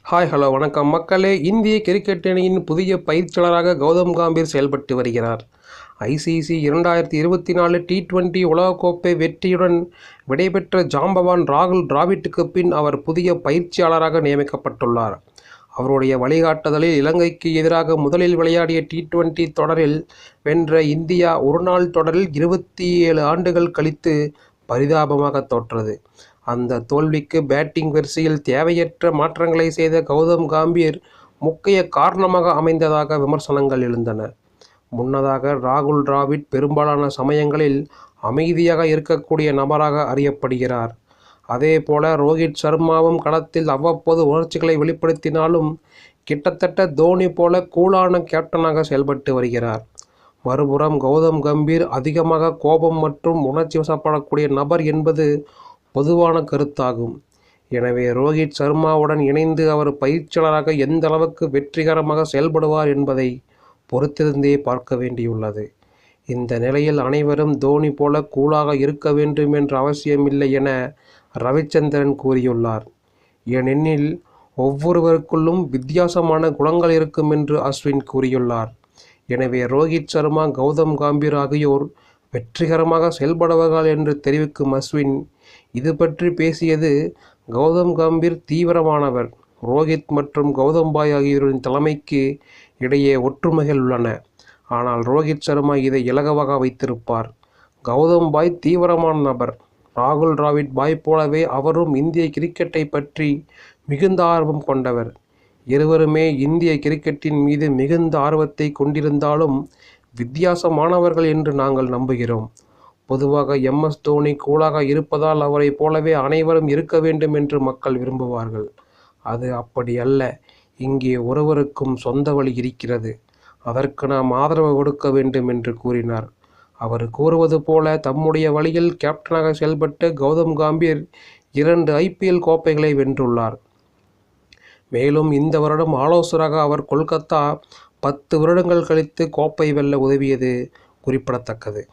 Hello வணக்கம் மக்களே. இந்திய கிரிக்கெட் அணியின் புதிய பயிற்சியாளராக கௌதம் கம்பீர் செயல்பட்டு வருகிறார். ஐசிசி 2024 T20 உலகக்கோப்பை வெற்றியுடன் விடைபெற்ற ஜாம்பவான் ராகுல் டிராவிட்டுக்கு பின் அவர் புதிய பயிற்சியாளராக நியமிக்கப்பட்டுள்ளார். அவருடைய வழிகாட்டுதலில் இலங்கைக்கு எதிராக முதலில் விளையாடிய T20 தொடரில் வென்ற இந்தியா ஒருநாள் தொடரில் 27 ஆண்டுகள் கழித்து பரிதாபமாக தோற்றது. அந்த தோல்விக்கு பேட்டிங் வரிசையில் தேவையற்ற மாற்றங்களை செய்த கௌதம் கம்பீர் முக்கிய காரணமாக அமைந்ததாக விமர்சனங்கள் எழுந்தன. முன்னதாக ராகுல் டிராவிட் பெரும்பாலான சமயங்களில் அமைதியாக இருக்கக்கூடிய நபராக அறியப்படுகிறார். அதேபோல ரோஹித் சர்மாவும் களத்தில் அவ்வப்போது உணர்ச்சிகளை வெளிப்படுத்தினாலும் கிட்டத்தட்ட தோனி போல கூலான கேப்டனாக செயல்பட்டு வருகிறார். மறுபுறம் கௌதம் கம்பீர் அதிகமாக கோபம் மற்றும் உணர்ச்சி வசப்படக்கூடிய நபர் என்பது பொதுவான கருத்தாகும். எனவே ரோஹித் சர்மாவுடன் இணைந்து அவர் பயிற்சியாளராக எந்த அளவுக்கு வெற்றிகரமாக செயல்படுவார் என்பதை பொறுத்திருந்தே பார்க்க வேண்டியுள்ளது. இந்த நிலையில் அனைவரும் தோனி போல கூலாக இருக்க வேண்டும் என்ற அவசியமில்லை என ரவிச்சந்திரன் கூறியுள்ளார். ஏனெனில் ஒவ்வொருவருக்குள்ளும் வித்தியாசமான குணங்கள் இருக்கும் என்று அஸ்வின் கூறியுள்ளார். எனவே ரோஹித் சர்மா, கௌதம் கம்பீர் ஆகியோர் வெற்றிகரமாக செயல்படுவார்கள் என்று தெரிவிக்கும் அஸ்வின் இது பற்றி பேசியது. கௌதம் கம்பீர் தீவிரமானவர். ரோஹித் மற்றும் கௌதம் பாய் ஆகியோரின் தலைமைக்கு இடையே ஒற்றுமைகள் உள்ளன. ஆனால் ரோஹித் சர்மா இதை இலகுவாக வைத்திருப்பார். கௌதம் பாய் தீவிரமான நபர். ராகுல் டிராவிட் பாய் போலவே அவரும் இந்திய கிரிக்கெட்டை பற்றி மிகுந்த ஆர்வம் கொண்டவர். இருவருமே இந்திய கிரிக்கெட்டின் மீது மிகுந்த ஆர்வத்தை கொண்டிருந்தாலும் வித்தியாசமானவர்கள் என்று நாங்கள் நம்புகிறோம். பொதுவாக MS தோனி கூலாக இருப்பதால் அவரை போலவே அனைவரும் இருக்க வேண்டும் என்று மக்கள் விரும்புவார்கள். அது அப்படி அல்ல. இங்கே ஒருவருக்கும் சொந்த வழி இருக்கிறது. அதற்கு நாம் ஆதரவு கொடுக்க வேண்டும் என்று கூறினார். அவர் கூறுவது போல தம்முடைய வழியில் கேப்டனாக செயல்பட்டு கௌதம் கம்பீர் 2 IPL கோப்பைகளை வென்றுள்ளார். மேலும் இந்த வருடம் ஆலோசகராக அவர் கொல்கத்தா 10 வருடங்கள் கழித்து கோப்பை வெல்ல உதவியது குறிப்பிடத்தக்கது.